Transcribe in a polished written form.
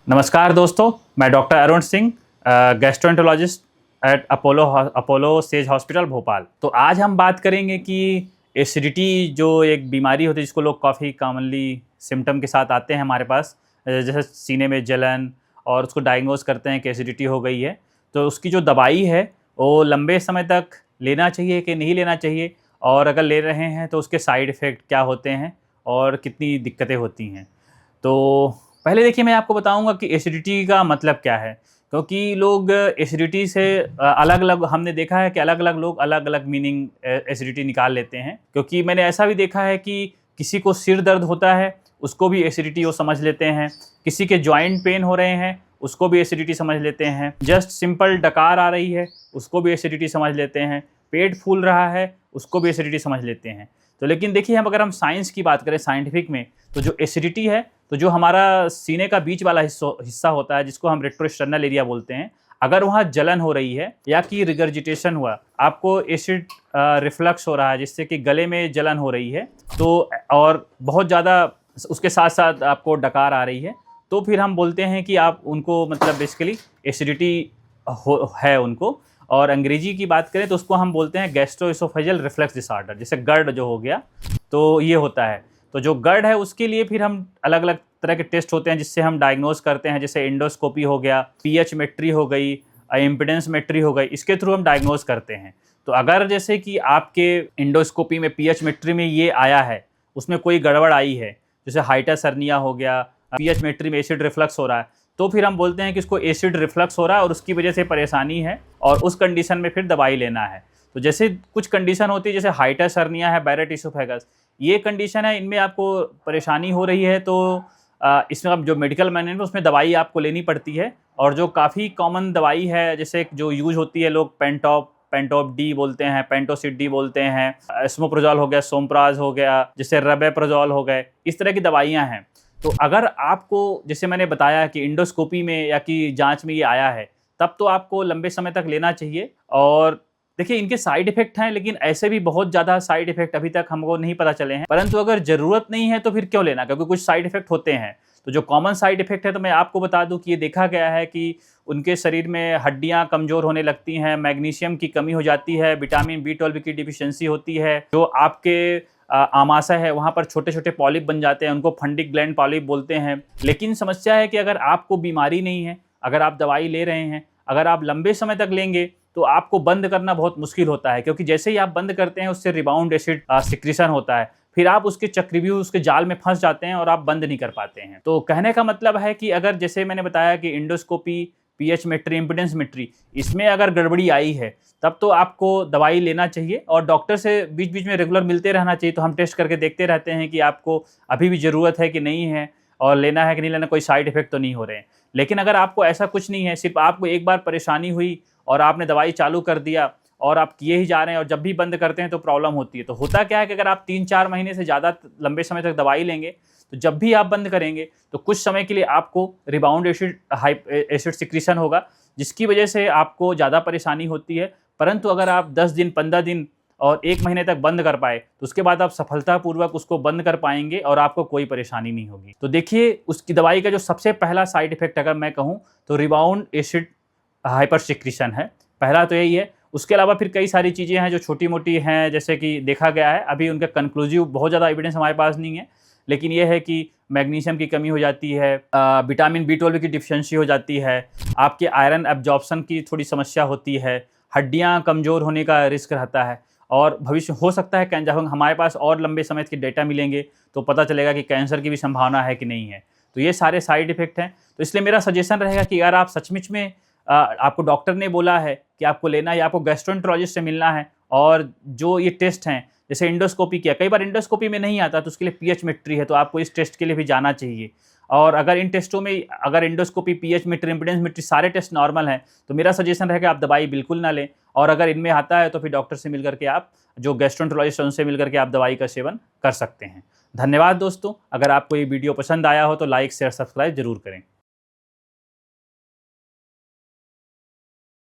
नमस्कार दोस्तों, मैं doctor Arun Singh, gastroenterologist at Apollo Sage hospital Bhopal. तो आज हम बात करेंगे कि एसिडिटी जो एक बीमारी होती है जिसको लोग काफ़ी कॉमनली सिम्टम के साथ आते हैं हमारे पास, जैसे सीने में जलन, और उसको डायग्नोज करते हैं कि एसिडिटी हो गई है। तो उसकी जो दवाई है वो लंबे समय तक लेना चाहिए कि नहीं लेना चाहिए, और अगर ले रहे हैं तो उसके साइड इफ़ेक्ट क्या होते हैं और कितनी दिक्कतें होती हैं। तो पहले देखिए, मैं आपको बताऊंगा कि एसिडिटी का मतलब क्या है, क्योंकि लोग एसिडिटी से अलग अलग, हमने देखा है कि अलग अलग लोग अलग अलग मीनिंग एसिडिटी निकाल लेते हैं। क्योंकि मैंने ऐसा भी देखा है कि किसी को सिर दर्द होता है उसको भी एसिडिटी वो समझ लेते हैं, किसी के जॉइंट पेन हो रहे हैं उसको भी एसिडिटी समझ लेते हैं, जस्ट सिंपल डकार आ रही है उसको भी एसिडिटी समझ लेते हैं, पेट फूल रहा है उसको भी एसिडिटी समझ लेते हैं। तो लेकिन देखिए, अगर हम साइंस की बात करें, साइंटिफिक में, तो जो एसिडिटी है, तो जो हमारा सीने का बीच वाला हिस्सा होता है जिसको हम रेट्रोस्टर्नल एरिया बोलते हैं, अगर वहाँ जलन हो रही है या कि रिगर्जिटेशन हुआ, आपको एसिड रिफ्लक्स हो रहा है जिससे कि गले में जलन हो रही है, तो और बहुत ज़्यादा उसके साथ साथ आपको डकार आ रही है, तो फिर हम बोलते हैं कि आप उनको, मतलब बेसिकली एसिडिटी है उनको। और अंग्रेजी की बात करें तो उसको हम बोलते हैं गैस्ट्रोएसोफेजियल रिफ्लक्स डिसऑर्डर, जैसे गर्ड जो हो गया, तो ये होता है। तो जो गर्ड है उसके लिए फिर हम अलग अलग तरह के टेस्ट होते हैं जिससे हम डायग्नोज करते हैं, जैसे एंडोस्कोपी हो गया, पीएच मेट्री हो गई, इम्पिडेंस मेट्री हो गई, इसके थ्रू हम डायग्नोज करते हैं। तो अगर जैसे कि आपके एंडोस्कोपी में पीएच मेट्री में ये आया है, उसमें कोई गड़बड़ आई है, जैसे हाइटस हर्निया हो गया, पीएच मेट्री में एसिड रिफ्लक्स हो रहा है, तो फिर हम बोलते हैं कि इसको एसिड रिफ्लक्स हो रहा है और उसकी वजह से परेशानी है, और उस कंडीशन में फिर दवाई लेना है। तो जैसे कुछ कंडीशन होती है, जैसे हाइटस हर्निया है, बैरेट इसोफेगस, ये कंडीशन है, इनमें आपको परेशानी हो रही है, तो इसमें अब जो मेडिकल मैनुअल है उसमें दवाई आपको लेनी पड़ती है। और जो काफ़ी कॉमन दवाई है, जैसे जो यूज होती है, लोग पेंटॉप डी बोलते हैं, पेंटोसिड डी बोलते हैं, एस्मोप्रोजोल हो गया, सोमप्राज हो गया, जैसे रबेप्रोजोल हो गए, इस तरह की दवाइयाँ हैं। तो अगर आपको, जैसे मैंने बताया कि इंडोस्कोपी में या कि जांच में ये आया है, तब तो आपको लंबे समय तक लेना चाहिए। और देखिए, इनके साइड इफेक्ट हैं, लेकिन ऐसे भी बहुत ज़्यादा साइड इफेक्ट अभी तक हमको नहीं पता चले हैं। परंतु अगर ज़रूरत नहीं है तो फिर क्यों लेना, क्योंकि कुछ साइड इफेक्ट होते हैं। तो जो कॉमन साइड इफेक्ट है, तो मैं आपको बता दूं कि ये देखा गया है कि उनके शरीर में हड्डियां कमज़ोर होने लगती हैं, मैग्नीशियम की कमी हो जाती है, विटामिन B12 की डिफिशियंसी होती है, जो आपके आमाशय है वहाँ पर छोटे छोटे पॉलिप बन जाते हैं, उनको फंडिक ग्लैंड पॉलिप बोलते हैं। लेकिन समस्या है कि अगर आपको बीमारी नहीं है, अगर आप दवाई ले रहे हैं, अगर आप लंबे समय तक लेंगे, तो आपको बंद करना बहुत मुश्किल होता है, क्योंकि जैसे ही आप बंद करते हैं उससे रिबाउंड एसिड सिक्रीशन होता है, फिर आप उसके चक्रव्यूह, उसके जाल में फंस जाते हैं और आप बंद नहीं कर पाते हैं। तो कहने का मतलब है कि अगर, जैसे मैंने बताया कि इंडोस्कोपी, पीएच मेट्री, इम्पिडेंस मेट्री, इसमें अगर गड़बड़ी आई है, तब तो आपको दवाई लेना चाहिए और डॉक्टर से बीच बीच में रेगुलर मिलते रहना चाहिए। तो हम टेस्ट करके देखते रहते हैं कि आपको अभी भी ज़रूरत है कि नहीं है, और लेना है कि नहीं लेना, कोई साइड इफेक्ट तो नहीं हो रहे हैं। लेकिन अगर आपको ऐसा कुछ नहीं है, सिर्फ आपको एक बार परेशानी हुई और आपने दवाई चालू कर दिया और आप किए ही जा रहे हैं, और जब भी बंद करते हैं तो प्रॉब्लम होती है। तो होता क्या है कि अगर आप 3-4 महीने से ज़्यादा लंबे समय तक दवाई लेंगे, तो जब भी आप बंद करेंगे तो कुछ समय के लिए आपको रिबाउंड एसिड सिक्रीशन होगा, जिसकी वजह से आपको ज़्यादा परेशानी होती है। परंतु अगर आप 10 दिन, 15 दिन और 1 महीने तक बंद कर पाए, तो उसके बाद आप सफलतापूर्वक उसको बंद कर पाएंगे और आपको कोई परेशानी नहीं होगी। तो देखिए, उसकी दवाई का जो सबसे पहला साइड इफेक्ट अगर मैं कहूँ, तो रिबाउंड एसिड हाइपर सिक्रीशन है, पहला तो यही है। उसके अलावा फिर कई सारी चीज़ें हैं जो छोटी मोटी हैं, जैसे कि देखा गया है, अभी उनका कंक्लूसिव बहुत ज़्यादा एविडेंस हमारे पास नहीं है, लेकिन ये है कि मैग्नीशियम की कमी हो जाती है, विटामिन B12 की डिफिशियंसी हो जाती है, आपके आयरन एब्जॉर्प्शन की थोड़ी समस्या होती है, हड्डियाँ कमज़ोर होने का रिस्क रहता है, और भविष्य हो सकता है जब हमारे पास और लंबे समय के डेटा मिलेंगे तो पता चलेगा कि कैंसर की भी संभावना है कि नहीं है। तो ये सारे साइड इफ़ेक्ट हैं। तो इसलिए मेरा सजेशन रहेगा कि अगर आप सचमुच में आपको डॉक्टर ने बोला है कि आपको लेना है, या आपको गैस्ट्रोएंटरोलॉजिस्ट से मिलना है, और जो ये टेस्ट हैं, जैसे इंडोस्कोपी किया, कई बार इंडोस्कोपी में नहीं आता तो उसके लिए पीएच मेट्री है, तो आपको इस टेस्ट के लिए भी जाना चाहिए। और अगर इन टेस्टों में, अगर इंडोस्कोपी, पीएच मेट्री, इम्पिडेंस मेट्री सारे टेस्ट नॉर्मल हैं, तो मेरा सजेशन रहेगा आप दवाई बिल्कुल ना लें। और अगर इनमें आता है तो फिर डॉक्टर से मिलकर के, आप जो गैस्ट्रोएंटरोलॉजिस्ट है उनसे मिलकर के आप दवाई का सेवन कर सकते हैं। धन्यवाद दोस्तों। अगर आपको ये वीडियो पसंद आया हो तो लाइक, शेयर, सब्सक्राइब जरूर करें।